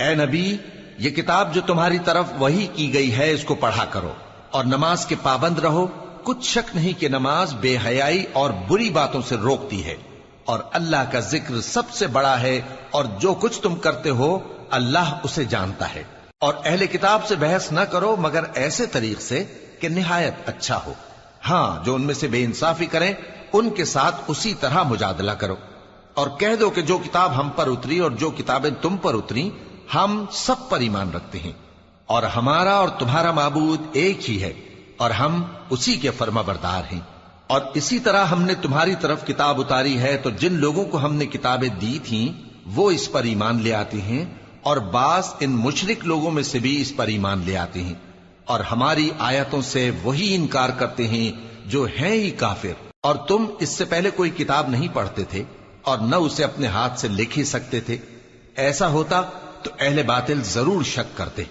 اے نبی، یہ کتاب جو تمہاری طرف وحی کی گئی ہے اس کو پڑھا کرو اور نماز کے پابند رہو۔ کچھ شک نہیں کہ نماز بے حیائی اور بری باتوں سے روکتی ہے، اور اللہ کا ذکر سب سے بڑا ہے، اور جو کچھ تم کرتے ہو اللہ اسے جانتا ہے۔ اور اہل کتاب سے بحث نہ کرو مگر ایسے طریق سے کہ نہایت اچھا ہو۔ ہاں، جو ان میں سے بے انصافی کریں ان کے ساتھ اسی طرح مجادلہ کرو، اور کہہ دو کہ جو کتاب ہم پر اتری اور جو کتابیں تم پر اتری ہم سب پر ایمان رکھتے ہیں، اور ہمارا اور تمہارا معبود ایک ہی ہے، اور ہم اسی کے فرما بردار ہیں۔ اور اسی طرح ہم نے تمہاری طرف کتاب اتاری ہے تو جن لوگوں کو ہم نے کتابیں دی تھیں وہ اس پر ایمان لے آتے ہیں، اور بعض ان مشرک لوگوں میں سے بھی اس پر ایمان لے آتے ہیں، اور ہماری آیتوں سے وہی انکار کرتے ہیں جو ہیں ہی کافر۔ اور تم اس سے پہلے کوئی کتاب نہیں پڑھتے تھے اور نہ اسے اپنے ہاتھ سے لکھ ہی سکتے تھے۔ ایسا ہوتا تو اہل باطل ضرور شک کرتے،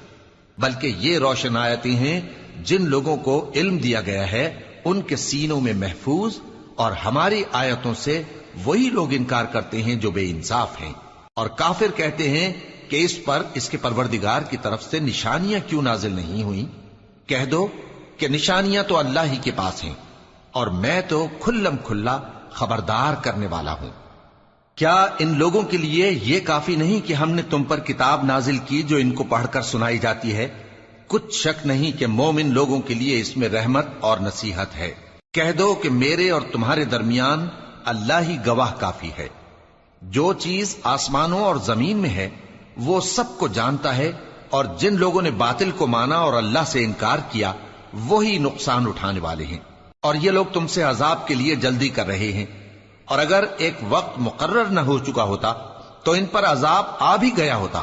بلکہ یہ روشن آیتیں ہیں جن لوگوں کو علم دیا گیا ہے ان کے سینوں میں محفوظ، اور ہماری آیتوں سے وہی لوگ انکار کرتے ہیں جو بے انصاف ہیں۔ اور کافر کہتے ہیں کہ اس پر اس کے پروردگار کی طرف سے نشانیاں کیوں نازل نہیں ہوئیں؟ کہہ دو کہ نشانیاں تو اللہ ہی کے پاس ہیں، اور میں تو کھلم کھلا خبردار کرنے والا ہوں۔ کیا ان لوگوں کے لیے یہ کافی نہیں کہ ہم نے تم پر کتاب نازل کی جو ان کو پڑھ کر سنائی جاتی ہے؟ کچھ شک نہیں کہ مومن لوگوں کے لیے اس میں رحمت اور نصیحت ہے۔ کہہ دو کہ میرے اور تمہارے درمیان اللہ ہی گواہ کافی ہے۔ جو چیز آسمانوں اور زمین میں ہے وہ سب کو جانتا ہے، اور جن لوگوں نے باطل کو مانا اور اللہ سے انکار کیا وہی نقصان اٹھانے والے ہیں۔ اور یہ لوگ تم سے عذاب کے لیے جلدی کر رہے ہیں، اور اگر ایک وقت مقرر نہ ہو چکا ہوتا تو ان پر عذاب آ بھی گیا ہوتا،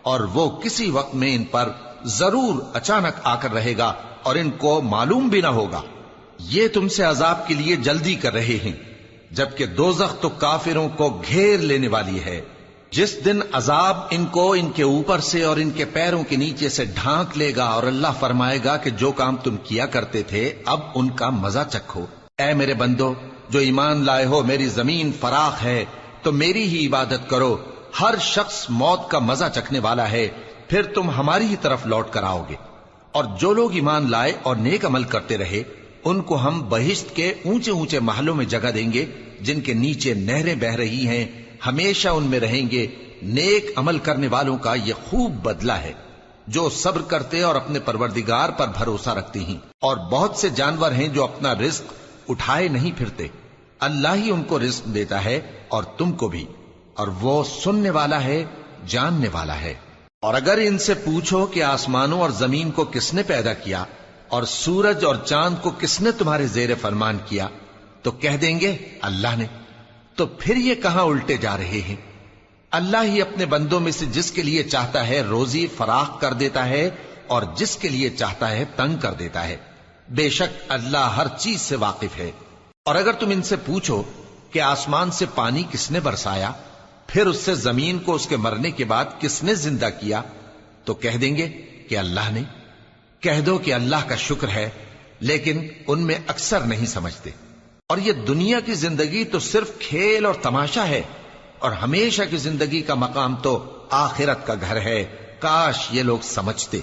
اور وہ کسی وقت میں ان پر ضرور اچانک آ کر رہے گا اور ان کو معلوم بھی نہ ہوگا۔ یہ تم سے عذاب کے لیے جلدی کر رہے ہیں، جبکہ دوزخ تو کافروں کو گھیر لینے والی ہے۔ جس دن عذاب ان کو ان کے اوپر سے اور ان کے پیروں کے نیچے سے ڈھانک لے گا، اور اللہ فرمائے گا کہ جو کام تم کیا کرتے تھے اب ان کا مزہ چکھو۔ اے میرے بندو جو ایمان لائے ہو، میری زمین فراخ ہے تو میری ہی عبادت کرو۔ ہر شخص موت کا مزہ چکھنے والا ہے، پھر تم ہماری ہی طرف لوٹ کر آؤ گے۔ اور جو لوگ ایمان لائے اور نیک عمل کرتے رہے ان کو ہم بہشت کے اونچے اونچے محلوں میں جگہ دیں گے جن کے نیچے نہریں بہ رہی ہیں، ہمیشہ ان میں رہیں گے۔ نیک عمل کرنے والوں کا یہ خوب بدلہ ہے جو صبر کرتے اور اپنے پروردگار پر بھروسہ رکھتے ہیں۔ اور بہت سے جانور ہیں جو اپنا رزق اٹھائے نہیں پھرتے، اللہ ہی ان کو رزق دیتا ہے اور تم کو بھی، اور وہ سننے والا ہے، جاننے والا ہے۔ اور اگر ان سے پوچھو کہ آسمانوں اور زمین کو کس نے پیدا کیا اور سورج اور چاند کو کس نے تمہارے زیر فرمان کیا تو کہہ دیں گے اللہ نے۔ تو پھر یہ کہاں الٹے جا رہے ہیں؟ اللہ ہی اپنے بندوں میں سے جس کے لیے چاہتا ہے روزی فراخ کر دیتا ہے اور جس کے لیے چاہتا ہے تنگ کر دیتا ہے۔ بے شک اللہ ہر چیز سے واقف ہے۔ اور اگر تم ان سے پوچھو کہ آسمان سے پانی کس نے برسایا، پھر اس سے زمین کو اس کے مرنے کے بعد کس نے زندہ کیا تو کہہ دیں گے کہ اللہ نے۔ کہہ دو کہ اللہ کا شکر ہے، لیکن ان میں اکثر نہیں سمجھتے۔ اور یہ دنیا کی زندگی تو صرف کھیل اور تماشا ہے، اور ہمیشہ کی زندگی کا مقام تو آخرت کا گھر ہے۔ کاش یہ لوگ سمجھتے۔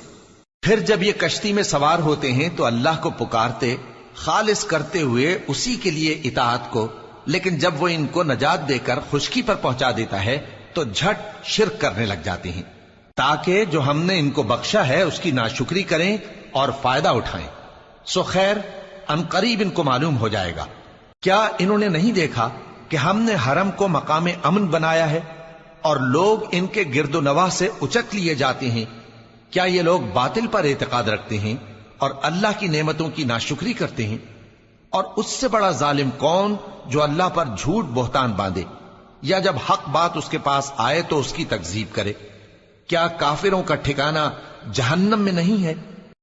پھر جب یہ کشتی میں سوار ہوتے ہیں تو اللہ کو پکارتے خالص کرتے ہوئے اسی کے لیے اطاعت کو، لیکن جب وہ ان کو نجات دے کر خشکی پر پہنچا دیتا ہے تو جھٹ شرک کرنے لگ جاتے ہیں، تاکہ جو ہم نے ان کو بخشا ہے اس کی ناشکری کریں اور فائدہ اٹھائیں۔ سو خیر ان قریب ان کو معلوم ہو جائے گا۔ کیا انہوں نے نہیں دیکھا کہ ہم نے حرم کو مقام امن بنایا ہے اور لوگ ان کے گرد و نواح سے اچک لیے جاتے ہیں؟ کیا یہ لوگ باطل پر اعتقاد رکھتے ہیں اور اللہ کی نعمتوں کی ناشکری کرتے ہیں؟ اور اس سے بڑا ظالم کون جو اللہ پر جھوٹ بہتان باندھے، یا جب حق بات اس کے پاس آئے تو اس کی تکذیب کرے؟ کیا کافروں کا ٹھکانہ جہنم میں نہیں ہے؟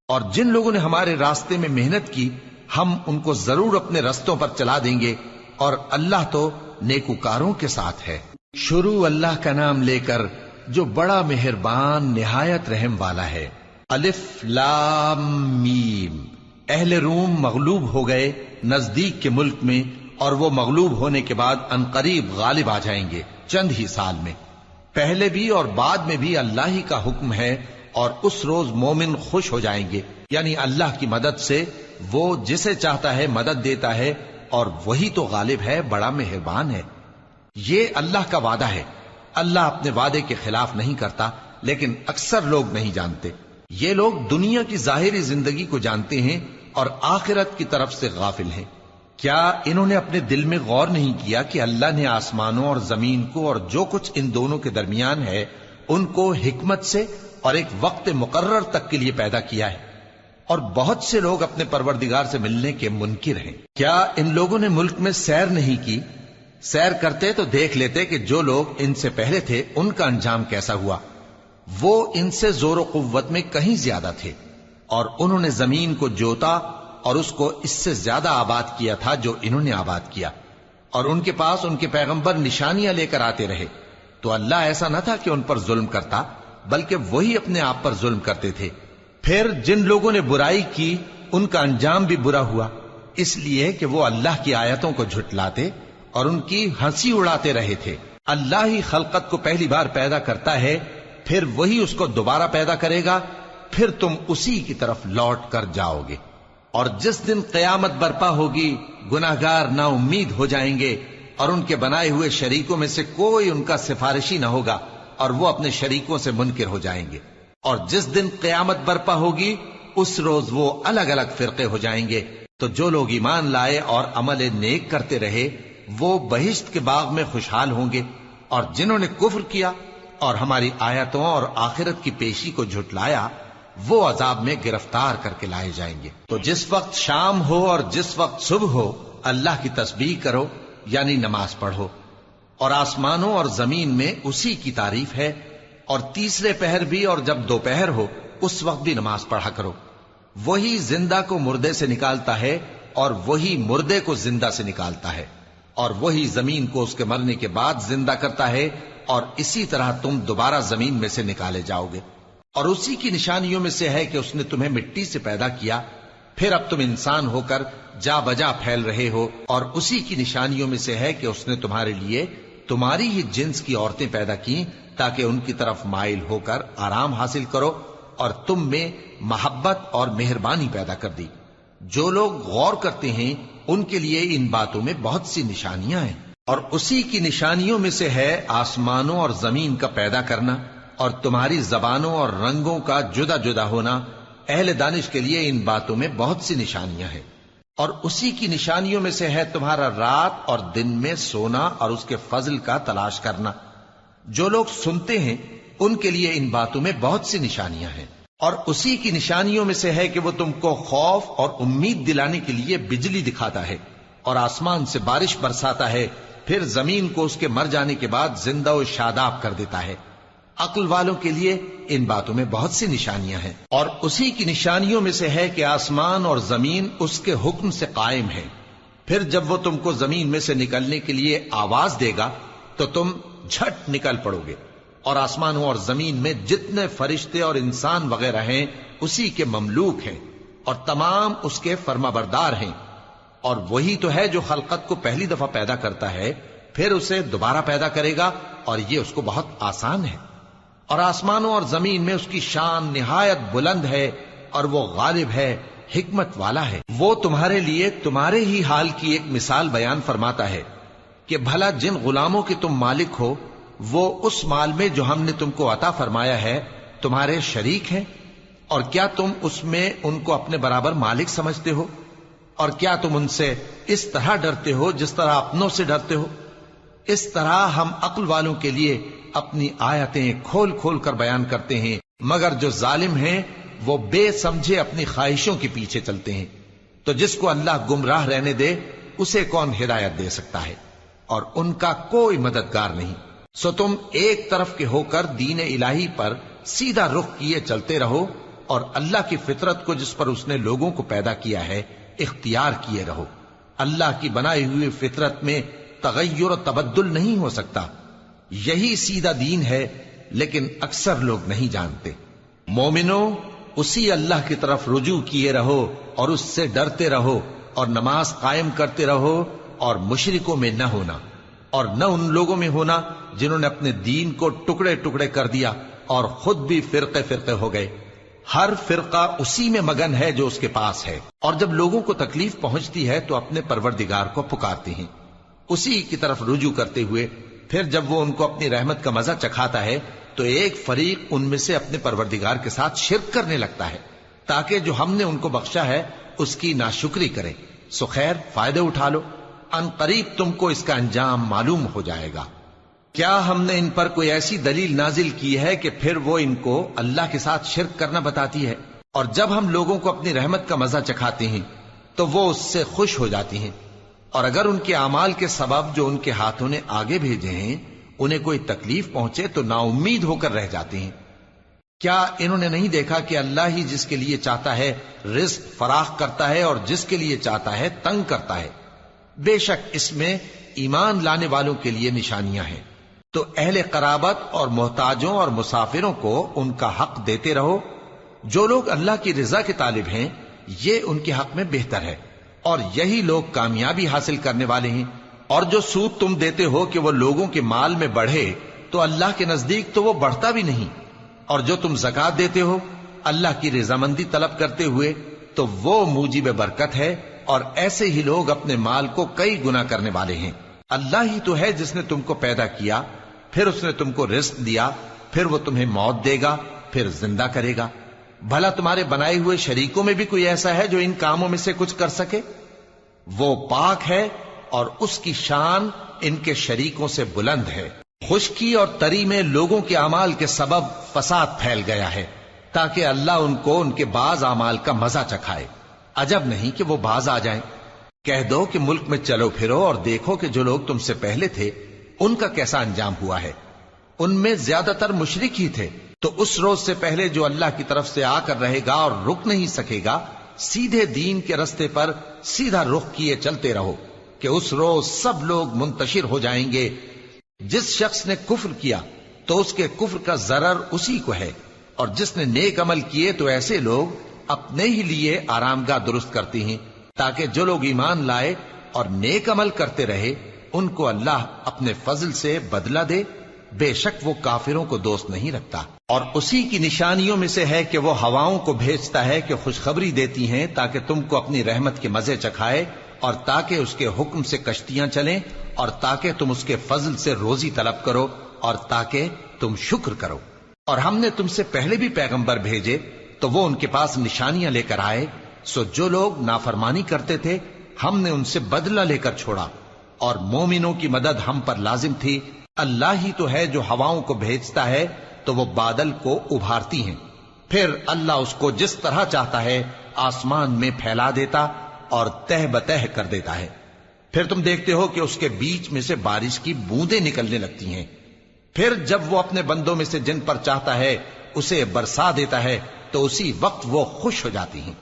اور جن لوگوں نے ہمارے راستے میں محنت کی ہم ان کو ضرور اپنے رستوں پر چلا دیں گے، اور اللہ تو نیکوکاروں کے ساتھ ہے۔ شروع اللہ کا نام لے کر جو بڑا مہربان نہایت رحم والا ہے۔ الف لام میم۔ اہل روم مغلوب ہو گئے نزدیک کے ملک میں، اور وہ مغلوب ہونے کے بعد عنقریب غالب آ جائیں گے چند ہی سال میں۔ پہلے بھی اور بعد میں بھی اللہ ہی کا حکم ہے، اور اس روز مومن خوش ہو جائیں گے، یعنی اللہ کی مدد سے وہ جسے چاہتا ہے مدد دیتا ہے، اور وہی تو غالب ہے، بڑا مہربان ہے۔ یہ اللہ کا وعدہ ہے، اللہ اپنے وعدے کے خلاف نہیں کرتا، لیکن اکثر لوگ نہیں جانتے۔ یہ لوگ دنیا کی ظاہری زندگی کو جانتے ہیں اور آخرت کی طرف سے غافل ہیں۔ کیا انہوں نے اپنے دل میں غور نہیں کیا کہ اللہ نے آسمانوں اور زمین کو اور جو کچھ ان دونوں کے درمیان ہے ان کو حکمت سے اور ایک وقت مقرر تک کے لیے پیدا کیا ہے، اور بہت سے لوگ اپنے پروردگار سے ملنے کے منکر ہیں۔ کیا ان لوگوں نے ملک میں سیر نہیں کی؟ سیر کرتے تو دیکھ لیتے کہ جو لوگ ان سے پہلے تھے ان کا انجام کیسا ہوا۔ وہ ان سے زور و قوت میں کہیں زیادہ تھے، اور انہوں نے زمین کو جوتا اور اس کو اس سے زیادہ آباد کیا تھا جو انہوں نے آباد کیا، اور ان کے پاس ان کے پیغمبر نشانیاں لے کر آتے رہے، تو اللہ ایسا نہ تھا کہ ان پر ظلم کرتا، بلکہ وہی اپنے آپ پر ظلم کرتے تھے۔ پھر جن لوگوں نے برائی کی ان کا انجام بھی برا ہوا، اس لیے کہ وہ اللہ کی آیتوں کو جھٹلاتے اور ان کی ہنسی اڑاتے رہے تھے۔ اللہ ہی خلقت کو پہلی بار پیدا کرتا ہے، پھر وہی اس کو دوبارہ پیدا کرے گا، پھر تم اسی کی طرف لوٹ کر جاؤ گے۔ اور جس دن قیامت برپا ہوگی گناہگار نا امید ہو جائیں گے، اور ان کے بنائے ہوئے شریکوں میں سے کوئی ان کا سفارشی نہ ہوگا، اور وہ اپنے شریکوں سے منکر ہو جائیں گے۔ اور جس دن قیامت برپا ہوگی اس روز وہ الگ الگ فرقے ہو جائیں گے، تو جو لوگ ایمان لائے اور عمل نیک کرتے رہے وہ بہشت کے باغ میں خوشحال ہوں گے، اور جنہوں نے کفر کیا اور ہماری آیتوں اور آخرت کی پیشی کو جھٹلایا وہ عذاب میں گرفتار کر کے لائے جائیں گے۔ تو جس وقت شام ہو اور جس وقت صبح ہو اللہ کی تسبیح کرو، یعنی نماز پڑھو، اور آسمانوں اور زمین میں اسی کی تعریف ہے، اور تیسرے پہر بھی اور جب دوپہر ہو اس وقت بھی نماز پڑھا کرو۔ وہی زندہ کو مردے سے نکالتا ہے اور وہی مردے کو زندہ سے نکالتا ہے، اور وہی زمین کو اس کے مرنے کے بعد زندہ کرتا ہے، اور اسی طرح تم دوبارہ زمین میں سے نکالے جاؤ گے۔ اور اسی کی نشانیوں میں سے ہے کہ اس نے تمہیں مٹی سے پیدا کیا، پھر اب تم انسان ہو کر جا بجا پھیل رہے ہو، اور اسی کی نشانیوں میں سے ہے کہ اس نے تمہارے لیے تمہاری ہی جنس کی عورتیں پیدا کی تاکہ ان کی طرف مائل ہو کر آرام حاصل کرو، اور تم میں محبت اور مہربانی پیدا کر دی۔ جو لوگ غور کرتے ہیں ان کے لیے ان باتوں میں بہت سی نشانیاں ہیں۔ اور اسی کی نشانیوں میں سے ہے آسمانوں اور زمین کا پیدا کرنا، اور تمہاری زبانوں اور رنگوں کا جدا جدا ہونا۔ اہل دانش کے لیے ان باتوں میں بہت سی نشانیاں ہیں۔ اور اسی کی نشانیوں میں سے ہے تمہارا رات اور دن میں سونا اور اس کے فضل کا تلاش کرنا۔ جو لوگ سنتے ہیں ان کے لیے ان باتوں میں بہت سی نشانیاں ہیں۔ اور اسی کی نشانیوں میں سے ہے کہ وہ تم کو خوف اور امید دلانے کے لیے بجلی دکھاتا ہے، اور آسمان سے بارش برساتا ہے، پھر زمین کو اس کے مر جانے کے بعد زندہ و شاداب کر دیتا ہے۔ عقل والوں کے لیے ان باتوں میں بہت سی نشانیاں ہیں۔ اور اسی کی نشانیوں میں سے ہے کہ آسمان اور زمین اس کے حکم سے قائم ہے، پھر جب وہ تم کو زمین میں سے نکلنے کے لیے آواز دے گا تو تم جھٹ نکل پڑو گے۔ اور آسمانوں اور زمین میں جتنے فرشتے اور انسان وغیرہ ہیں اسی کے مملوک ہیں، اور تمام اس کے فرما بردار ہیں۔ اور وہی تو ہے جو خلقت کو پہلی دفعہ پیدا کرتا ہے، پھر اسے دوبارہ پیدا کرے گا، اور یہ اس کو بہت آسان ہے۔ اور آسمانوں اور زمین میں اس کی شان نہایت بلند ہے، اور وہ غالب ہے، حکمت والا ہے۔ وہ تمہارے لیے تمہارے ہی حال کی ایک مثال بیان فرماتا ہے کہ بھلا جن غلاموں کے تم مالک ہو وہ اس مال میں جو ہم نے تم کو عطا فرمایا ہے تمہارے شریک ہیں، اور کیا تم اس میں ان کو اپنے برابر مالک سمجھتے ہو؟ اور کیا تم ان سے اس طرح ڈرتے ہو جس طرح اپنوں سے ڈرتے ہو؟ اس طرح ہم عقل والوں کے لیے اپنی آیتیں کھول کھول کر بیان کرتے ہیں، مگر جو ظالم ہیں وہ بے سمجھے اپنی خواہشوں کے پیچھے چلتے ہیں۔ تو جس کو اللہ گمراہ رہنے دے اسے کون ہدایت دے سکتا ہے، اور ان کا کوئی مددگار نہیں۔ سو تم ایک طرف کے ہو کر دین الہی پر سیدھا رخ کیے چلتے رہو، اور اللہ کی فطرت کو جس پر اس نے لوگوں کو پیدا کیا ہے اختیار کیے رہو۔ اللہ کی بنائی ہوئی فطرت میں تغیر و تبدل نہیں ہو سکتا۔ یہی سیدھا دین ہے، لیکن اکثر لوگ نہیں جانتے۔ مومنو، اسی اللہ کی طرف رجوع کیے رہو اور اس سے ڈرتے رہو، اور نماز قائم کرتے رہو، اور مشرکوں میں نہ ہونا۔ اور نہ ان لوگوں میں ہونا جنہوں نے اپنے دین کو ٹکڑے ٹکڑے کر دیا اور خود بھی فرقے فرقے ہو گئے۔ ہر فرقہ اسی میں مگن ہے جو اس کے پاس ہے، اور جب لوگوں کو تکلیف پہنچتی ہے تو اپنے پروردگار کو پکارتے ہیں، اسی کی طرف رجوع کرتے ہوئے پھر جب وہ ان کو اپنی رحمت کا مزہ چکھاتا ہے تو ایک فریق ان میں سے اپنے پروردگار کے ساتھ شرک کرنے لگتا ہے تاکہ جو ہم نے ان کو بخشا ہے اس کی ناشکری کرے۔ سو خیر، فائدے اٹھا لو، ان قریب تم کو اس کا انجام معلوم ہو جائے گا۔ کیا ہم نے ان پر کوئی ایسی دلیل نازل کی ہے کہ پھر وہ ان کو اللہ کے ساتھ شرک کرنا بتاتی ہے؟ اور جب ہم لوگوں کو اپنی رحمت کا مزہ چکھاتے ہیں تو وہ اس سے خوش ہو جاتی ہیں، اور اگر ان کے اعمال کے سبب جو ان کے ہاتھوں نے آگے بھیجے ہیں انہیں کوئی تکلیف پہنچے تو نا امید ہو کر رہ جاتے ہیں۔ کیا انہوں نے نہیں دیکھا کہ اللہ ہی جس کے لیے چاہتا ہے رزق فراخ کرتا ہے اور جس کے لیے چاہتا ہے تنگ کرتا ہے؟ بے شک اس میں ایمان لانے والوں کے لیے نشانیاں ہیں۔ تو اہل قرابت اور محتاجوں اور مسافروں کو ان کا حق دیتے رہو۔ جو لوگ اللہ کی رضا کے طالب ہیں یہ ان کے حق میں بہتر ہے، اور یہی لوگ کامیابی حاصل کرنے والے ہیں۔ اور جو سود تم دیتے ہو کہ وہ لوگوں کے مال میں بڑھے تو اللہ کے نزدیک تو وہ بڑھتا بھی نہیں، اور جو تم زکوٰۃ دیتے ہو اللہ کی رضامندی طلب کرتے ہوئے تو وہ موجب برکت ہے، اور ایسے ہی لوگ اپنے مال کو کئی گنا کرنے والے ہیں۔ اللہ ہی تو ہے جس نے تم کو پیدا کیا، پھر اس نے تم کو رزق دیا، پھر وہ تمہیں موت دے گا، پھر زندہ کرے گا۔ بھلا تمہارے بنائے ہوئے شریکوں میں بھی کوئی ایسا ہے جو ان کاموں میں سے کچھ کر سکے؟ وہ پاک ہے اور اس کی شان ان کے شریکوں سے بلند ہے۔ خشکی اور تری میں لوگوں کے اعمال کے سبب فساد پھیل گیا ہے تاکہ اللہ ان کو ان کے بعض اعمال کا مزہ چکھائے۔ عجب نہیں کہ وہ باز آ جائیں۔ کہہ دو کہ ملک میں چلو پھرو اور دیکھو کہ جو لوگ تم سے پہلے تھے ان کا کیسا انجام ہوا ہے۔ ان میں زیادہ تر مشرک ہی تھے، تو اس روز سے پہلے جو اللہ کی طرف سے آ کر رہے گا اور رک نہیں سکے گا، سیدھے دین کے رستے پر سیدھا رخ کیے چلتے رہو کہ اس روز سب لوگ منتشر ہو جائیں گے۔ جس شخص نے کفر کیا تو اس کے کفر کا ضرر اسی کو ہے، اور جس نے نیک عمل کیے تو ایسے لوگ اپنے ہی لیے آرامگاہ درست کرتے ہیں تاکہ جو لوگ ایمان لائے اور نیک عمل کرتے رہے ان کو اللہ اپنے فضل سے بدلہ دے۔ بے شک وہ کافروں کو دوست نہیں رکھتا۔ اور اسی کی نشانیوں میں سے ہے کہ وہ ہواؤں کو بھیجتا ہے کہ خوشخبری دیتی ہیں تاکہ تم کو اپنی رحمت کے مزے چکھائے، اور تاکہ اس کے حکم سے کشتیاں چلیں، اور تاکہ تم اس کے فضل سے روزی طلب کرو، اور تاکہ تم شکر کرو۔ اور ہم نے تم سے پہلے بھی پیغمبر بھیجے تو وہ ان کے پاس نشانیاں لے کر آئے، سو جو لوگ نافرمانی کرتے تھے ہم نے ان سے بدلہ لے کر چھوڑا، اور مومنوں کی مدد ہم پر لازم تھی۔ اللہ ہی تو ہے جو ہواؤں کو بھیجتا ہے تو وہ بادل کو ابھارتی ہیں، پھر اللہ اس کو جس طرح چاہتا ہے آسمان میں پھیلا دیتا اور تہ بتہ کر دیتا ہے۔ پھر تم دیکھتے ہو کہ اس کے بیچ میں سے بارش کی بوندیں نکلنے لگتی ہیں، پھر جب وہ اپنے بندوں میں سے جن پر چاہتا ہے اسے برسا دیتا ہے تو اسی وقت وہ خوش ہو جاتی ہیں،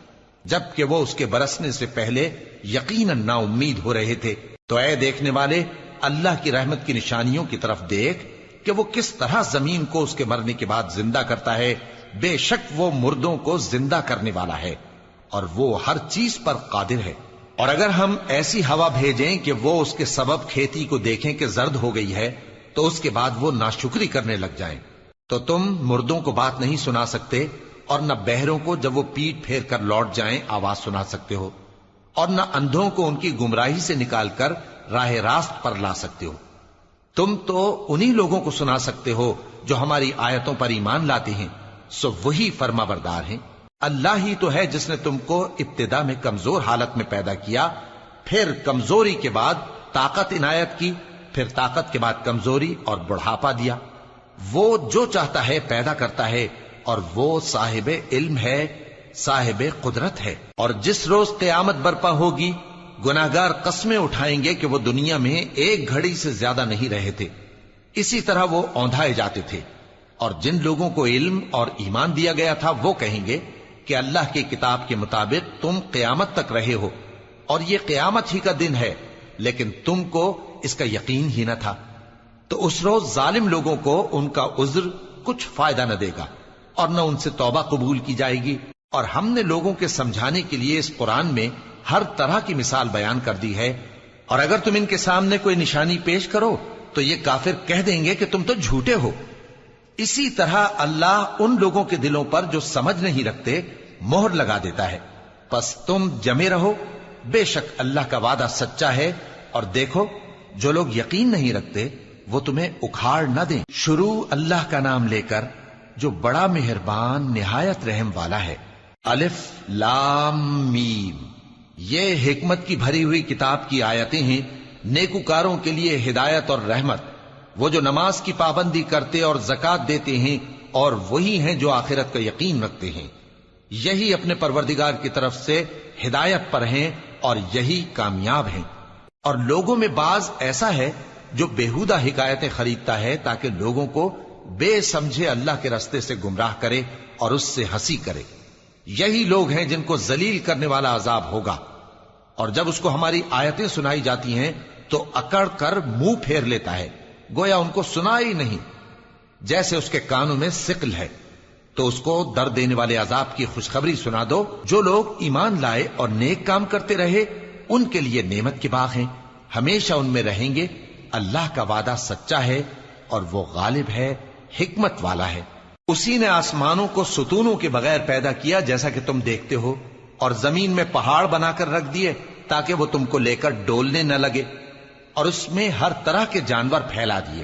جبکہ وہ اس کے برسنے سے پہلے یقیناً نا امید ہو رہے تھے۔ تو اے دیکھنے والے، اللہ کی رحمت کی نشانیوں کی طرف دیکھ کہ وہ کس طرح زمین کو اس کے مرنے کے بعد زندہ کرتا ہے۔ بے شک وہ مردوں کو زندہ کرنے والا ہے اور وہ ہر چیز پر قادر ہے۔ اور اگر ہم ایسی ہوا بھیجیں کہ وہ اس کے سبب کھیتی کو دیکھیں کہ زرد ہو گئی ہے تو اس کے بعد وہ ناشکری کرنے لگ جائیں، تو تم مردوں کو بات نہیں سنا سکتے، اور نہ بہروں کو جب وہ پیٹ پھیر کر لوٹ جائیں آواز سنا سکتے ہو، اور نہ اندھوں کو ان کی گمراہی سے نکال کر راہ راست پر لا سکتے ہو۔ تم تو انہی لوگوں کو سنا سکتے ہو جو ہماری آیتوں پر ایمان لاتے ہیں، سو وہی فرما بردار ہیں۔ اللہ ہی تو ہے جس نے تم کو ابتدا میں کمزور حالت میں پیدا کیا، پھر کمزوری کے بعد طاقت عنایت کی، پھر طاقت کے بعد کمزوری اور بڑھاپا دیا۔ وہ جو چاہتا ہے پیدا کرتا ہے، اور وہ صاحب علم ہے، صاحب قدرت ہے۔ اور جس روز قیامت برپا ہوگی گناہگار قسمیں اٹھائیں گے کہ وہ دنیا میں ایک گھڑی سے زیادہ نہیں رہے تھے، اسی طرح وہ اوندھائے جاتے تھے۔ اور جن لوگوں کو علم اور ایمان دیا گیا تھا وہ کہیں گے کہ اللہ کی کتاب کے مطابق تم قیامت تک رہے ہو، اور یہ قیامت ہی کا دن ہے، لیکن تم کو اس کا یقین ہی نہ تھا۔ تو اس روز ظالم لوگوں کو ان کا عذر کچھ فائدہ نہ دے گا، اور نہ ان سے توبہ قبول کی جائے گی۔ اور ہم نے لوگوں کے سمجھانے کے لیے اس قرآن میں ہر طرح کی مثال بیان کر دی ہے، اور اگر تم ان کے سامنے کوئی نشانی پیش کرو تو یہ کافر کہہ دیں گے کہ تم تو جھوٹے ہو۔ اسی طرح اللہ ان لوگوں کے دلوں پر جو سمجھ نہیں رکھتے مہر لگا دیتا ہے۔ پس تم جمے رہو، بے شک اللہ کا وعدہ سچا ہے، اور دیکھو جو لوگ یقین نہیں رکھتے وہ تمہیں اکھاڑ نہ دیں۔ شروع اللہ کا نام لے کر جو بڑا مہربان نہایت رحم والا ہے۔ الف لام میم، یہ حکمت کی بھری ہوئی کتاب کی آیتیں ہیں، نیکوکاروں کے لیے ہدایت اور رحمت، وہ جو نماز کی پابندی کرتے اور زکوٰۃ دیتے ہیں، اور وہی ہیں جو آخرت کا یقین رکھتے ہیں، یہی اپنے پروردگار کی طرف سے ہدایت پر ہیں اور یہی کامیاب ہیں۔ اور لوگوں میں بعض ایسا ہے جو بیہودہ حکایتیں خریدتا ہے تاکہ لوگوں کو بے سمجھے اللہ کے رستے سے گمراہ کرے اور اس سے ہنسی کرے، یہی لوگ ہیں جن کو ذلیل کرنے والا عذاب ہوگا۔ اور جب اس کو ہماری آیتیں سنائی جاتی ہیں تو اکڑ کر منہ پھیر لیتا ہے، گویا ان کو سنا ہی نہیں، جیسے اس کے کانوں میں ثقل ہے۔ تو اس کو درد دینے والے عذاب کی خوشخبری سنا دو۔ جو لوگ ایمان لائے اور نیک کام کرتے رہے ان کے لیے نعمت کے باغ ہیں، ہمیشہ ان میں رہیں گے۔ اللہ کا وعدہ سچا ہے اور وہ غالب ہے، حکمت والا ہے۔ اسی نے آسمانوں کو ستونوں کے بغیر پیدا کیا جیسا کہ تم دیکھتے ہو، اور زمین میں پہاڑ بنا کر رکھ دیے تاکہ وہ تم کو لے کر ڈولنے نہ لگے، اور اس میں ہر طرح کے جانور پھیلا دیے۔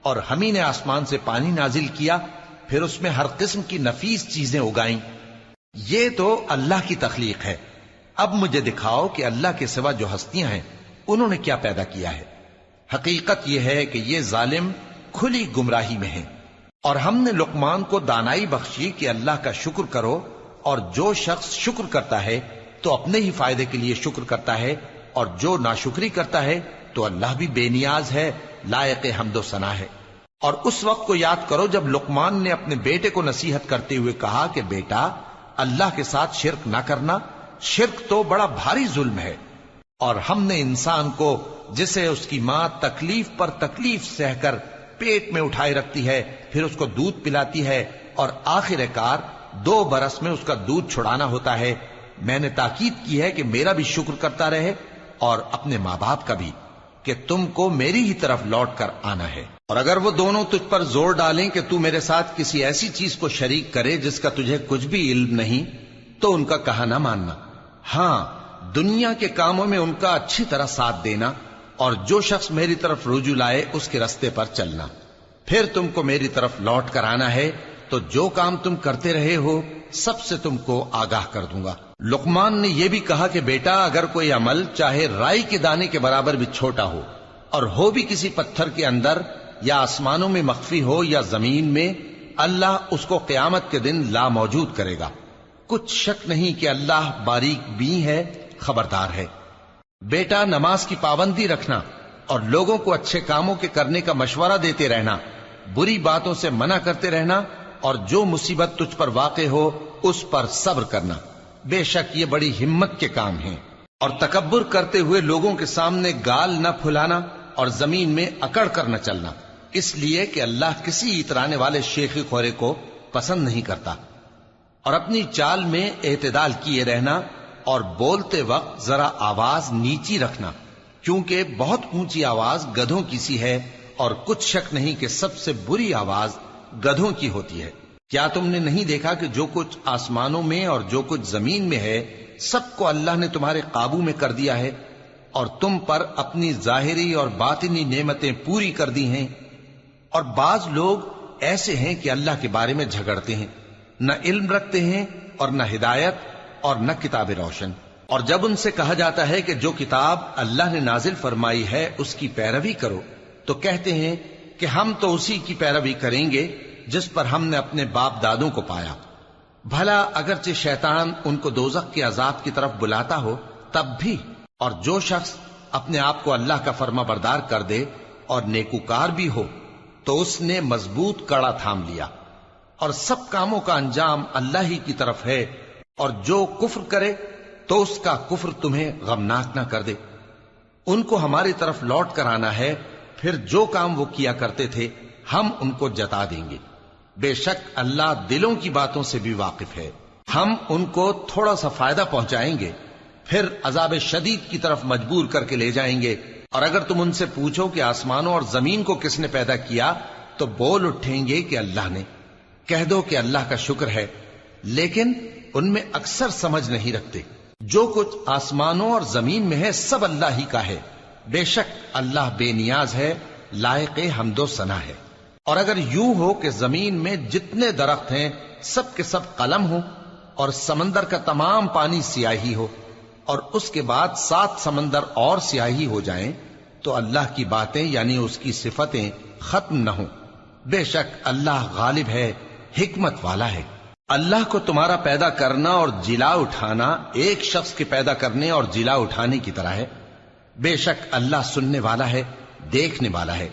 اور ہم ہی نے آسمان سے پانی نازل کیا، پھر اس میں ہر قسم کی نفیس چیزیں اگائیں۔ یہ تو اللہ کی تخلیق ہے۔ اب مجھے دکھاؤ کہ اللہ کے سوا جو ہستیاں ہیں انہوں نے کیا پیدا کیا ہے۔ حقیقت یہ ہے کہ یہ ظالم کھلی گمراہی میں ہیں۔ اور ہم نے لقمان کو دانائی بخشی کہ اللہ کا شکر کرو، اور جو شخص شکر کرتا ہے تو اپنے ہی فائدے کے لیے شکر کرتا ہے، اور جو ناشکری کرتا ہے تو اللہ بھی بے نیاز ہے، لائق حمد و ثنا ہے۔ اور اس وقت کو یاد کرو جب لقمان نے اپنے بیٹے کو نصیحت کرتے ہوئے کہا کہ بیٹا، اللہ کے ساتھ شرک نہ کرنا، شرک تو بڑا بھاری ظلم ہے۔ اور ہم نے انسان کو جسے اس کی ماں تکلیف پر تکلیف سہ کر پیٹ میں اٹھائے رکھتی ہے، پھر اس کو دودھ پلاتی ہے، اور آخر کار 2 برس میں اس کا دودھ چھڑانا ہوتا ہے، میں نے تاکید کی ہے کہ میرا بھی شکر کرتا رہے اور اپنے ماں باپ کا بھی، کہ تم کو میری ہی طرف لوٹ کر آنا ہے۔ اور اگر وہ دونوں تجھ پر زور ڈالیں کہ تو میرے ساتھ کسی ایسی چیز کو شریک کرے جس کا تجھے کچھ بھی علم نہیں، تو ان کا کہا نہ ماننا، ہاں دنیا کے کاموں میں ان کا اچھی طرح ساتھ دینا، اور جو شخص میری طرف رجوع لائے اس کے رستے پر چلنا، پھر تم کو میری طرف لوٹ کر آنا ہے، تو جو کام تم کرتے رہے ہو سب سے تم کو آگاہ کر دوں گا۔ لقمان نے یہ بھی کہا کہ بیٹا، اگر کوئی عمل چاہے رائی کے دانے کے برابر بھی چھوٹا ہو، اور ہو بھی کسی پتھر کے اندر یا آسمانوں میں مخفی ہو یا زمین میں، اللہ اس کو قیامت کے دن لا موجود کرے گا۔ کچھ شک نہیں کہ اللہ باریک بین ہے، خبردار ہے۔ بیٹا، نماز کی پابندی رکھنا اور لوگوں کو اچھے کاموں کے کرنے کا مشورہ دیتے رہنا، بری باتوں سے منع کرتے رہنا، اور جو مصیبت تجھ پر واقع ہو اس پر صبر کرنا، بے شک یہ بڑی ہمت کے کام ہیں۔ اور تکبر کرتے ہوئے لوگوں کے سامنے گال نہ پھلانا اور زمین میں اکڑ کر نہ چلنا، اس لیے کہ اللہ کسی اترانے والے شیخی خورے کو پسند نہیں کرتا۔ اور اپنی چال میں اعتدال کیے رہنا، اور بولتے وقت ذرا آواز نیچی رکھنا، کیونکہ بہت اونچی آواز گدھوں کی سی ہے، اور کچھ شک نہیں کہ سب سے بری آواز گدھوں کی ہوتی ہے۔ کیا تم نے نہیں دیکھا کہ جو کچھ آسمانوں میں اور جو کچھ زمین میں ہے سب کو اللہ نے تمہارے قابو میں کر دیا ہے، اور تم پر اپنی ظاہری اور باطنی نعمتیں پوری کر دی ہیں۔ اور بعض لوگ ایسے ہیں کہ اللہ کے بارے میں جھگڑتے ہیں، نہ علم رکھتے ہیں اور نہ ہدایت اور نہ کتاب روشن۔ اور جب ان سے کہا جاتا ہے کہ جو کتاب اللہ نے نازل فرمائی ہے اس کی پیروی کرو، تو کہتے ہیں کہ ہم تو اسی کی پیروی کریں گے جس پر ہم نے اپنے باپ دادوں کو پایا۔ بھلا اگرچہ شیطان ان کو دوزخ کے عذاب کی طرف بلاتا ہو تب بھی۔ اور جو شخص اپنے آپ کو اللہ کا فرما بردار کر دے اور نیکوکار بھی ہو تو اس نے مضبوط کڑا تھام لیا، اور سب کاموں کا انجام اللہ ہی کی طرف ہے۔ اور جو کفر کرے تو اس کا کفر تمہیں غمناک نہ کر دے۔ ان کو ہماری طرف لوٹ کر آنا ہے، پھر جو کام وہ کیا کرتے تھے ہم ان کو جتا دیں گے۔ بے شک اللہ دلوں کی باتوں سے بھی واقف ہے۔ ہم ان کو تھوڑا سا فائدہ پہنچائیں گے، پھر عذاب شدید کی طرف مجبور کر کے لے جائیں گے۔ اور اگر تم ان سے پوچھو کہ آسمانوں اور زمین کو کس نے پیدا کیا تو بول اٹھیں گے کہ اللہ نے۔ کہہ دو کہ اللہ کا شکر ہے، لیکن ان میں اکثر سمجھ نہیں رکھتے۔ جو کچھ آسمانوں اور زمین میں ہے سب اللہ ہی کا ہے، بے شک اللہ بے نیاز ہے، لائق حمد و ثنا ہے۔ اور اگر یوں ہو کہ زمین میں جتنے درخت ہیں سب کے سب قلم ہو اور سمندر کا تمام پانی سیاہی ہو اور اس کے بعد 7 سمندر اور سیاہی ہو جائیں تو اللہ کی باتیں یعنی اس کی صفتیں ختم نہ ہوں۔ بے شک اللہ غالب ہے، حکمت والا ہے۔ اللہ کو تمہارا پیدا کرنا اور جلا اٹھانا ایک شخص کے پیدا کرنے اور جلا اٹھانے کی طرح ہے۔ بے شک اللہ سننے والا ہے، دیکھنے والا ہے۔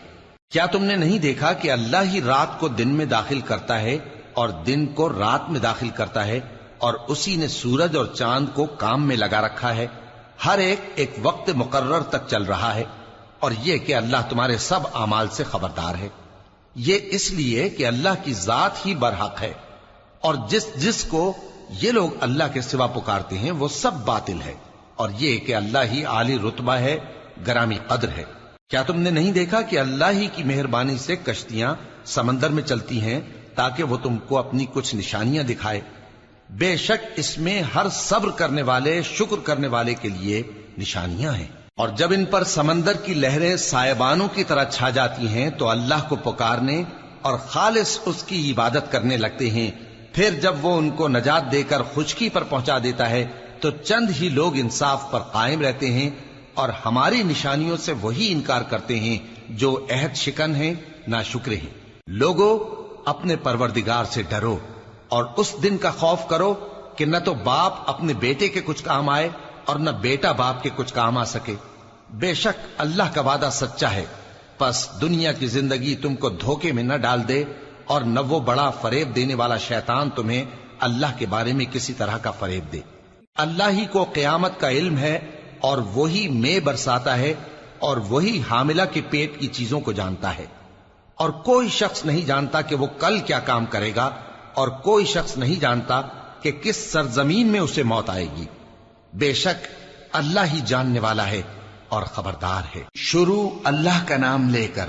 کیا تم نے نہیں دیکھا کہ اللہ ہی رات کو دن میں داخل کرتا ہے اور دن کو رات میں داخل کرتا ہے، اور اسی نے سورج اور چاند کو کام میں لگا رکھا ہے، ہر ایک وقت مقرر تک چل رہا ہے، اور یہ کہ اللہ تمہارے سب اعمال سے خبردار ہے۔ یہ اس لیے کہ اللہ کی ذات ہی برحق ہے، اور جس کو یہ لوگ اللہ کے سوا پکارتے ہیں وہ سب باطل ہے، اور یہ کہ اللہ ہی عالی رتبہ ہے، گرامی قدر ہے۔ کیا تم نے نہیں دیکھا کہ اللہ ہی کی مہربانی سے کشتیاں سمندر میں چلتی ہیں تاکہ وہ تم کو اپنی کچھ نشانیاں دکھائے؟ بے شک اس میں ہر صبر کرنے والے، شکر کرنے والے کے لیے نشانیاں ہیں۔ اور جب ان پر سمندر کی لہریں سائبانوں کی طرح چھا جاتی ہیں تو اللہ کو پکارنے اور خالص اس کی عبادت کرنے لگتے ہیں، پھر جب وہ ان کو نجات دے کر خشکی پر پہنچا دیتا ہے تو چند ہی لوگ انصاف پر قائم رہتے ہیں، اور ہماری نشانیوں سے وہی انکار کرتے ہیں جو عہد شکن ہیں، ناشکرے ہیں۔ لوگو اپنے پروردگار سے ڈرو اور اس دن کا خوف کرو کہ نہ تو باپ اپنے بیٹے کے کچھ کام آئے اور نہ بیٹا باپ کے کچھ کام آ سکے۔ بے شک اللہ کا وعدہ سچا ہے، پس دنیا کی زندگی تم کو دھوکے میں نہ ڈال دے، اور نہ وہ بڑا فریب دینے والا شیطان تمہیں اللہ کے بارے میں کسی طرح کا فریب دے۔ اللہ ہی کو قیامت کا علم ہے، اور وہی میں برساتا ہے، اور وہی حاملہ کے پیٹ کی چیزوں کو جانتا ہے، اور کوئی شخص نہیں جانتا کہ وہ کل کیا کام کرے گا، اور کوئی شخص نہیں جانتا کہ کس سرزمین میں اسے موت آئے گی۔ بے شک اللہ ہی جاننے والا ہے اور خبردار ہے۔ شروع اللہ کا نام لے کر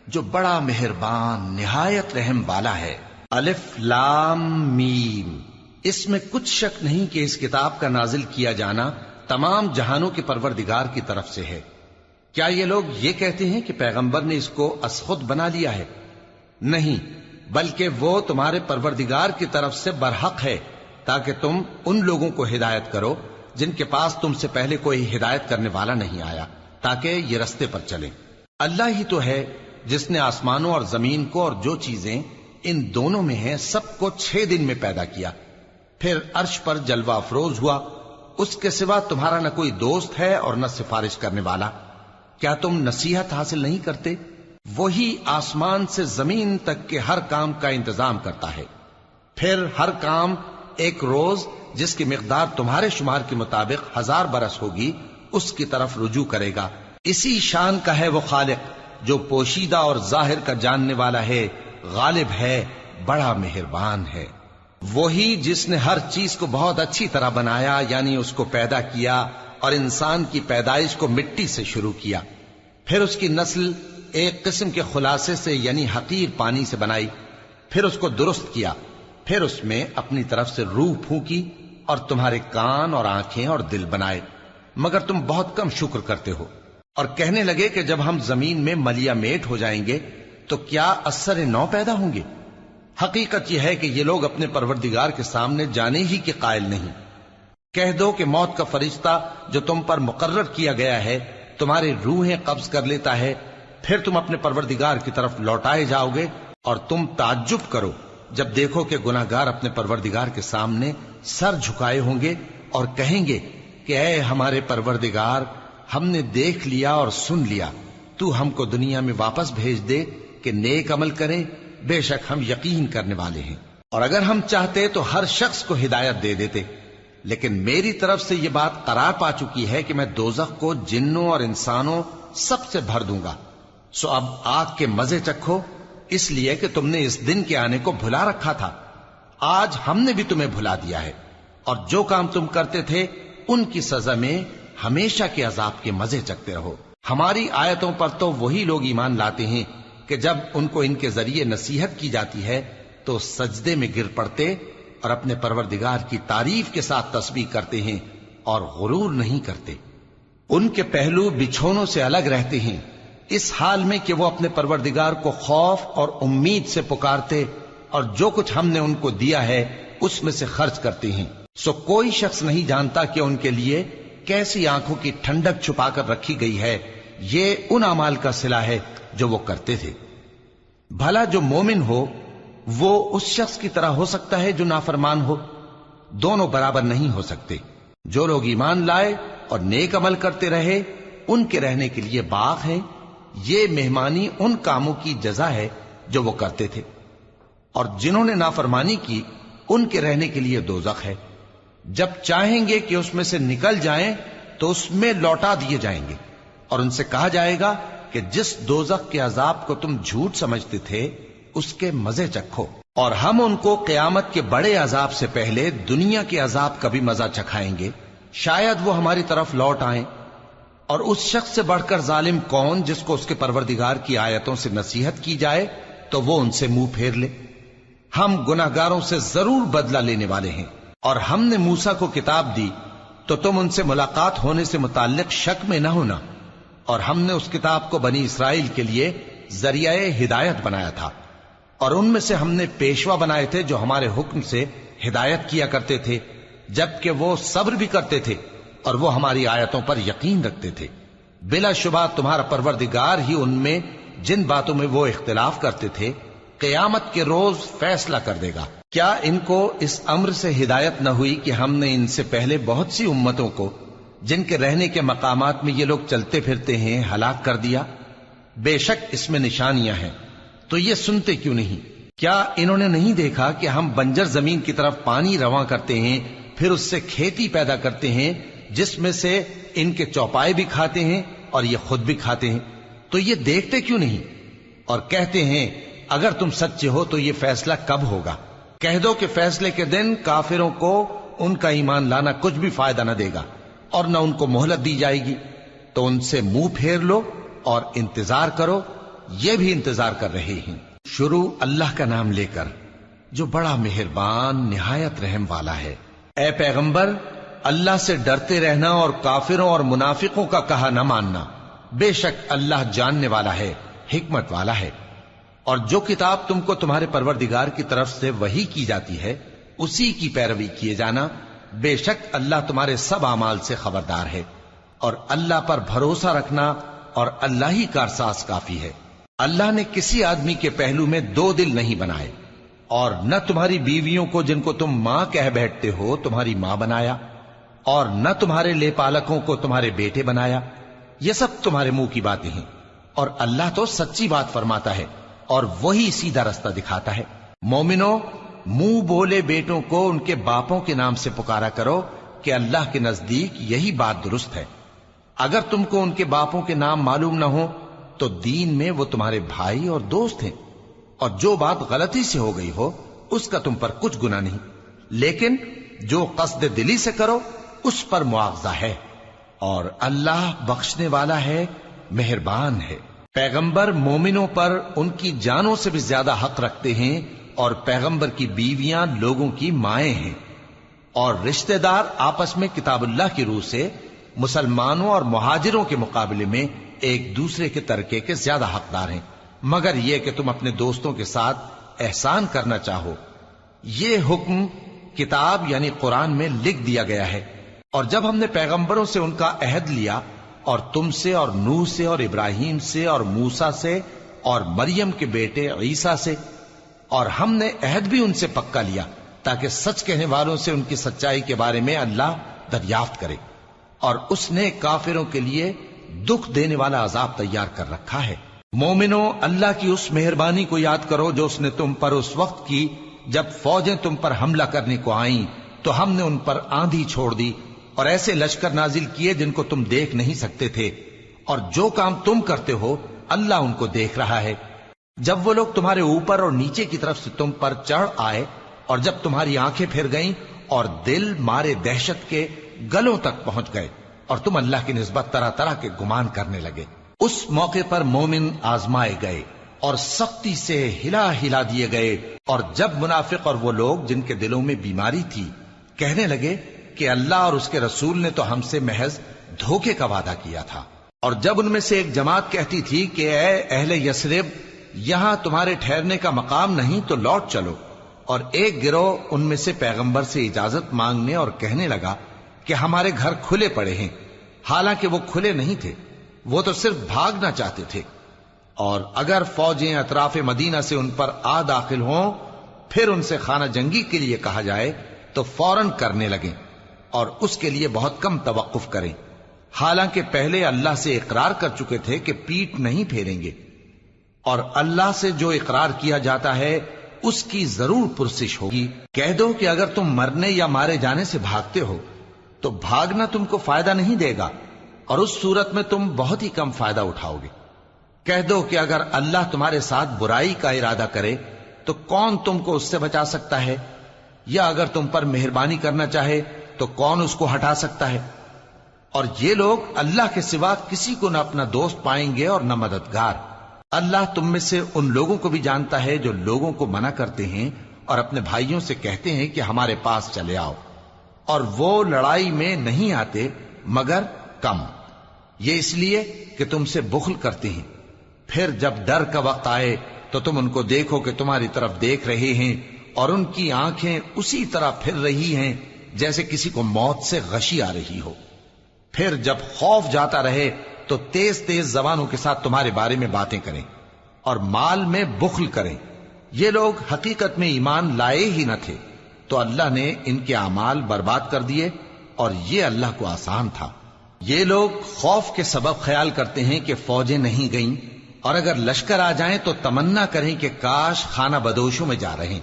جو بڑا مہربان نہایت رحم والا ہے۔ الف لام میم۔ اس میں کچھ شک نہیں کہ اس کتاب کا نازل کیا جانا تمام جہانوں کے پروردگار کی طرف سے ہے۔ کیا یہ لوگ یہ کہتے ہیں کہ پیغمبر نے اس کو از خود بنا لیا ہے؟ نہیں، بلکہ وہ تمہارے پروردگار کی طرف سے برحق ہے، تاکہ تم ان لوگوں کو ہدایت کرو جن کے پاس تم سے پہلے کوئی ہدایت کرنے والا نہیں آیا، تاکہ یہ رستے پر چلیں۔ اللہ ہی تو ہے جس نے آسمانوں اور زمین کو اور جو چیزیں ان دونوں میں ہیں سب کو 6 دن میں پیدا کیا، پھر عرش پر جلوہ افروز ہوا۔ اس کے سوا تمہارا نہ کوئی دوست ہے اور نہ سفارش کرنے والا۔ کیا تم نصیحت حاصل نہیں کرتے؟ وہی آسمان سے زمین تک کے ہر کام کا انتظام کرتا ہے، پھر ہر کام ایک روز جس کی مقدار تمہارے شمار کے مطابق 1000 برس ہوگی اس کی طرف رجوع کرے گا۔ اسی شان کا ہے وہ خالق جو پوشیدہ اور ظاہر کا جاننے والا ہے، غالب ہے، بڑا مہربان ہے۔ وہی جس نے ہر چیز کو بہت اچھی طرح بنایا، یعنی اس کو پیدا کیا اور انسان کی پیدائش کو مٹی سے شروع کیا، پھر اس کی نسل ایک قسم کے خلاصے سے یعنی حقیر پانی سے بنائی، پھر اس کو درست کیا، پھر اس میں اپنی طرف سے روح پھونکی اور تمہارے کان اور آنکھیں اور دل بنائے، مگر تم بہت کم شکر کرتے ہو۔ اور کہنے لگے کہ جب ہم زمین میں ملیا میٹ ہو جائیں گے تو کیا اثر نو پیدا ہوں گے؟ حقیقت یہ ہے کہ یہ لوگ اپنے پروردگار کے سامنے جانے ہی کے قائل نہیں۔ کہہ دو کہ موت کا فرشتہ جو تم پر مقرر کیا گیا ہے تمہاری روحیں قبض کر لیتا ہے، پھر تم اپنے پروردگار کی طرف لوٹائے جاؤ گے، اور تم تعجب کرو جب دیکھو کہ گناہگار اپنے پروردگار کے سامنے سر جھکائے ہوں گے اور کہیں گے کہ اے ہمارے پروردگار، ہم نے دیکھ لیا اور سن لیا، تو ہم کو دنیا میں واپس بھیج دے کہ نیک عمل کریں، بے شک ہم یقین کرنے والے ہیں۔ اور اگر ہم چاہتے تو ہر شخص کو ہدایت دے دیتے، لیکن میری طرف سے یہ بات قرار پا چکی ہے کہ میں دوزخ کو جنوں اور انسانوں سب سے بھر دوں گا، سو اب آگ کے مزے چکھو، اس لیے کہ تم نے اس دن کے آنے کو بھلا رکھا تھا۔ آج ہم نے بھی تمہیں بھلا دیا ہے، اور جو کام تم کرتے تھے ان کی سزا میں ہمیشہ کے عذاب کے مزے چکھتے رہو۔ ہماری آیتوں پر تو وہی لوگ ایمان لاتے ہیں کہ جب ان کو ان کے ذریعے نصیحت کی جاتی ہے تو سجدے میں گر پڑتے اور اپنے پروردگار کی تعریف کے ساتھ تسبیح کرتے ہیں اور غرور نہیں کرتے۔ ان کے پہلو بچھونوں سے الگ رہتے ہیں، اس حال میں کہ وہ اپنے پروردگار کو خوف اور امید سے پکارتے اور جو کچھ ہم نے ان کو دیا ہے اس میں سے خرچ کرتے ہیں۔ سو کوئی شخص نہیں جانتا کہ ان کے لیے کیسی آنکھوں کی ٹھنڈک چھپا کر رکھی گئی ہے، یہ ان اعمال کا صلہ ہے جو وہ کرتے تھے۔ بھلا جو مومن ہو وہ اس شخص کی طرح ہو سکتا ہے جو نافرمان ہو؟ دونوں برابر نہیں ہو سکتے۔ جو لوگ ایمان لائے اور نیک عمل کرتے رہے ان کے رہنے کے لیے باغ ہیں، یہ مہمانی ان کاموں کی جزا ہے جو وہ کرتے تھے، اور جنہوں نے نافرمانی کی ان کے رہنے کے لیے دوزخ ہے، جب چاہیں گے کہ اس میں سے نکل جائیں تو اس میں لوٹا دیے جائیں گے، اور ان سے کہا جائے گا کہ جس دوزخ کے عذاب کو تم جھوٹ سمجھتے تھے اس کے مزے چکھو، اور ہم ان کو قیامت کے بڑے عذاب سے پہلے دنیا کے عذاب کا بھی مزہ چکھائیں گے، شاید وہ ہماری طرف لوٹ آئیں۔ اور اس شخص سے بڑھ کر ظالم کون جس کو اس کے پروردگار کی آیتوں سے نصیحت کی جائے تو وہ ان سے منہ پھیر لے۔ ہم گناہگاروں سے ضرور بدلہ لینے والے ہیں، اور ہم نے موسیٰ کو کتاب دی تو تم ان سے ملاقات ہونے سے متعلق شک میں نہ ہونا، اور ہم نے اس کتاب کو بنی اسرائیل کے لیے ذریعہ ہدایت بنایا تھا، اور ان میں سے ہم نے پیشوا بنائے تھے جو ہمارے حکم سے ہدایت کیا کرتے تھے، جبکہ وہ صبر بھی کرتے تھے اور وہ ہماری آیتوں پر یقین رکھتے تھے۔ بلا شبہ تمہارا پروردگار ہی ان میں جن باتوں میں وہ اختلاف کرتے تھے قیامت کے روز فیصلہ کر دے گا۔ کیا ان کو اس امر سے ہدایت نہ ہوئی کہ ہم نے ان سے پہلے بہت سی امتوں کو جن کے رہنے کے مقامات میں یہ لوگ چلتے پھرتے ہیں ہلاک کر دیا؟ بے شک اس میں نشانیاں ہیں، تو یہ سنتے کیوں نہیں؟ کیا انہوں نے نہیں دیکھا کہ ہم بنجر زمین کی طرف پانی رواں کرتے ہیں، پھر اس سے کھیتی پیدا کرتے ہیں جس میں سے ان کے چوپائے بھی کھاتے ہیں اور یہ خود بھی کھاتے ہیں، تو یہ دیکھتے کیوں نہیں؟ اور کہتے ہیں اگر تم سچے ہو تو یہ فیصلہ کب ہوگا؟ کہہ دو کہ فیصلے کے دن کافروں کو ان کا ایمان لانا کچھ بھی فائدہ نہ دے گا اور نہ ان کو مہلت دی جائے گی، تو ان سے منہ پھیر لو اور انتظار کرو، یہ بھی انتظار کر رہے ہیں۔ شروع اللہ کا نام لے کر جو بڑا مہربان نہایت رحم والا ہے۔ اے پیغمبر، اللہ سے ڈرتے رہنا اور کافروں اور منافقوں کا کہا نہ ماننا، بے شک اللہ جاننے والا ہے، حکمت والا ہے۔ اور جو کتاب تم کو تمہارے پروردگار کی طرف سے وحی کی جاتی ہے اسی کی پیروی کیے جانا، بے شک اللہ تمہارے سب اعمال سے خبردار ہے، اور اللہ پر بھروسہ رکھنا اور اللہ ہی کارساز کافی ہے۔ اللہ نے کسی آدمی کے پہلو میں دو دل نہیں بنائے، اور نہ تمہاری بیویوں کو جن کو تم ماں کہہ بیٹھتے ہو تمہاری ماں بنایا، اور نہ تمہارے لے پالکوں کو تمہارے بیٹے بنایا، یہ سب تمہارے منہ کی باتیں ہیں، اور اللہ تو سچی بات فرماتا ہے اور وہی سیدھا رستہ دکھاتا ہے۔ مومنو، منہ بولے بیٹوں کو ان کے باپوں کے نام سے پکارا کرو کہ اللہ کے نزدیک یہی بات درست ہے۔ اگر تم کو ان کے باپوں کے نام معلوم نہ ہو تو دین میں وہ تمہارے بھائی اور دوست ہیں، اور جو بات غلطی سے ہو گئی ہو اس کا تم پر کچھ گناہ نہیں، لیکن جو قصد دلی سے کرو اس پر مواخذہ ہے، اور اللہ بخشنے والا ہے، مہربان ہے۔ پیغمبر مومنوں پر ان کی جانوں سے بھی زیادہ حق رکھتے ہیں، اور پیغمبر کی بیویاں لوگوں کی مائیں ہیں، اور رشتہ دار آپس میں کتاب اللہ کی روح سے مسلمانوں اور مہاجروں کے مقابلے میں ایک دوسرے کے ترکے کے زیادہ حقدار ہیں، مگر یہ کہ تم اپنے دوستوں کے ساتھ احسان کرنا چاہو۔ یہ حکم کتاب یعنی قرآن میں لکھ دیا گیا ہے، اور جب ہم نے پیغمبروں سے ان کا عہد لیا، اور تم سے اور نوح سے اور ابراہیم سے اور موسیٰ سے اور مریم کے بیٹے عیسیٰ سے، اور ہم نے عہد بھی ان سے پکا لیا تاکہ سچ کہنے والوں سے ان کی سچائی کے بارے میں اللہ دریافت کرے، اور اس نے کافروں کے لیے دکھ دینے والا عذاب تیار کر رکھا ہے۔ مومنو، اللہ کی اس مہربانی کو یاد کرو جو اس نے تم پر اس وقت کی جب فوجیں تم پر حملہ کرنے کو آئیں تو ہم نے ان پر آندھی چھوڑ دی اور ایسے لشکر نازل کیے جن کو تم دیکھ نہیں سکتے تھے، اور جو کام تم کرتے ہو اللہ ان کو دیکھ رہا ہے۔ جب وہ لوگ تمہارے اوپر اور نیچے کی طرف سے تم پر چڑھ آئے، اور جب تمہاری آنکھیں پھر گئیں اور دل مارے دہشت کے گلوں تک پہنچ گئے اور تم اللہ کی نسبت طرح طرح کے گمان کرنے لگے۔ اس موقع پر مومن آزمائے گئے اور سختی سے ہلا ہلا دیے گئے، اور جب منافق اور وہ لوگ جن کے دلوں میں بیماری تھی کہنے لگے کہ اللہ اور اس کے رسول نے تو ہم سے محض دھوکے کا وعدہ کیا تھا، اور جب ان میں سے ایک جماعت کہتی تھی کہ اے اہل یثرب، یہاں تمہارے ٹھہرنے کا مقام نہیں تو لوٹ چلو، اور ایک گروہ ان میں سے پیغمبر سے اجازت مانگنے اور کہنے لگا کہ ہمارے گھر کھلے پڑے ہیں، حالانکہ وہ کھلے نہیں تھے، وہ تو صرف بھاگنا چاہتے تھے، اور اگر فوجیں اطراف مدینہ سے ان پر آ داخل ہوں پھر ان سے خانہ جنگی کے لیے کہا جائے تو فوراً کرنے لگیں، اور اس کے لیے بہت کم توقف کریں، حالانکہ پہلے اللہ سے اقرار کر چکے تھے کہ پیٹ نہیں پھیریں گے، اور اللہ سے جو اقرار کیا جاتا ہے اس کی ضرور پرسش ہوگی۔ کہہ دو کہ اگر تم مرنے یا مارے جانے سے بھاگتے ہو تو بھاگنا تم کو فائدہ نہیں دے گا، اور اس صورت میں تم بہت ہی کم فائدہ اٹھاؤ گے۔ کہہ دو کہ اگر اللہ تمہارے ساتھ برائی کا ارادہ کرے تو کون تم کو اس سے بچا سکتا ہے، یا اگر تم پر مہربانی کرنا چاہے تو کون اس کو ہٹا سکتا ہے؟ اور یہ لوگ اللہ کے سوا کسی کو نہ اپنا دوست پائیں گے اور نہ مددگار۔ اللہ تم میں سے ان لوگوں کو بھی جانتا ہے جو لوگوں کو منع کرتے ہیں اور اپنے بھائیوں سے کہتے ہیں کہ ہمارے پاس چلے آؤ، اور وہ لڑائی میں نہیں آتے مگر کم، یہ اس لیے کہ تم سے بخل کرتے ہیں۔ پھر جب ڈر کا وقت آئے تو تم ان کو دیکھو کہ تمہاری طرف دیکھ رہے ہیں، اور ان کی آنکھیں اسی طرح پھر رہی ہیں جیسے کسی کو موت سے غشی آ رہی ہو۔ پھر جب خوف جاتا رہے تو تیز تیز زبانوں کے ساتھ تمہارے بارے میں باتیں کریں اور مال میں بخل کریں۔ یہ لوگ حقیقت میں ایمان لائے ہی نہ تھے، تو اللہ نے ان کے اعمال برباد کر دیے، اور یہ اللہ کو آسان تھا۔ یہ لوگ خوف کے سبب خیال کرتے ہیں کہ فوجیں نہیں گئیں، اور اگر لشکر آ جائیں تو تمنا کریں کہ کاش خانہ بدوشوں میں جا رہے،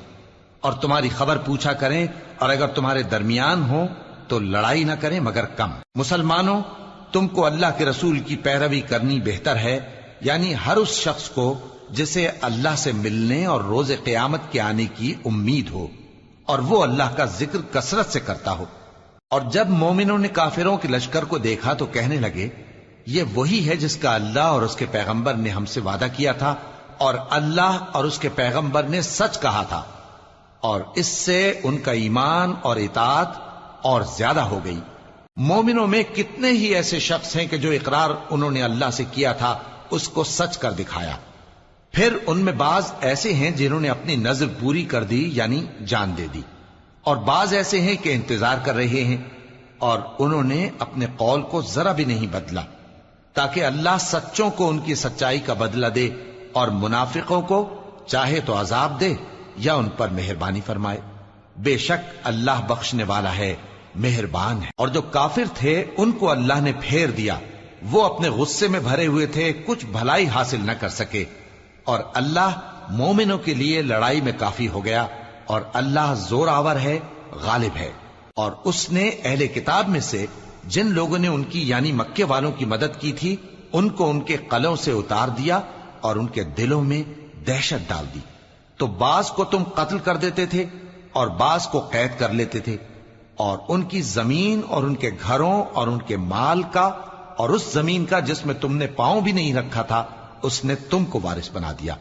اور تمہاری خبر پوچھا کریں، اور اگر تمہارے درمیان ہو تو لڑائی نہ کریں مگر کم۔ مسلمانوں، تم کو اللہ کے رسول کی پیروی کرنی بہتر ہے، یعنی ہر اس شخص کو جسے اللہ سے ملنے اور روز قیامت کے آنے کی امید ہو، اور وہ اللہ کا ذکر کثرت سے کرتا ہو۔ اور جب مومنوں نے کافروں کے لشکر کو دیکھا تو کہنے لگے یہ وہی ہے جس کا اللہ اور اس کے پیغمبر نے ہم سے وعدہ کیا تھا، اور اللہ اور اس کے پیغمبر نے سچ کہا تھا، اور اس سے ان کا ایمان اور اطاعت اور زیادہ ہو گئی۔ مومنوں میں کتنے ہی ایسے شخص ہیں کہ جو اقرار انہوں نے اللہ سے کیا تھا اس کو سچ کر دکھایا۔ پھر ان میں بعض ایسے ہیں جنہوں نے اپنی نظر پوری کر دی، یعنی جان دے دی، اور بعض ایسے ہیں کہ انتظار کر رہے ہیں، اور انہوں نے اپنے قول کو ذرا بھی نہیں بدلا، تاکہ اللہ سچوں کو ان کی سچائی کا بدلہ دے، اور منافقوں کو چاہے تو عذاب دے یا ان پر مہربانی فرمائے۔ بے شک اللہ بخشنے والا ہے، مہربان ہے۔ اور جو کافر تھے ان کو اللہ نے پھیر دیا، وہ اپنے غصے میں بھرے ہوئے تھے، کچھ بھلائی حاصل نہ کر سکے، اور اللہ مومنوں کے لیے لڑائی میں کافی ہو گیا، اور اللہ زور آور ہے، غالب ہے۔ اور اس نے اہل کتاب میں سے جن لوگوں نے ان کی یعنی مکے والوں کی مدد کی تھی ان کو ان کے قلعوں سے اتار دیا اور ان کے دلوں میں دہشت ڈال دی، تو بعض کو تم قتل کر دیتے تھے اور بعض کو قید کر لیتے تھے، اور ان کی زمین اور ان کے گھروں اور ان کے مال کا اور اس زمین کا جس میں تم نے پاؤں بھی نہیں رکھا تھا اس نے تم کو وارث بنا دیا،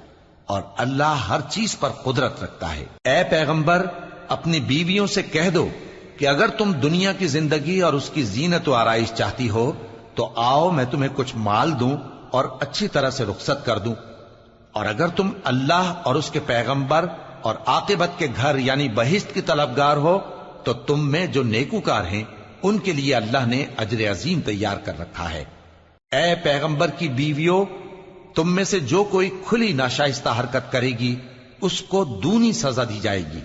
اور اللہ ہر چیز پر قدرت رکھتا ہے۔ اے پیغمبر، اپنی بیویوں سے کہہ دو کہ اگر تم دنیا کی زندگی اور اس کی زینت و آرائش چاہتی ہو تو آؤ میں تمہیں کچھ مال دوں اور اچھی طرح سے رخصت کر دوں، اور اگر تم اللہ اور اس کے پیغمبر اور عاقبت کے گھر یعنی بہشت کی طلبگار ہو تو تم میں جو نیکوکار ہیں ان کے لیے اللہ نے اجر عظیم تیار کر رکھا ہے۔ اے پیغمبر کی بیویوں، تم میں سے جو کوئی کھلی ناشائستہ حرکت کرے گی اس کو دونی سزا دی جائے گی،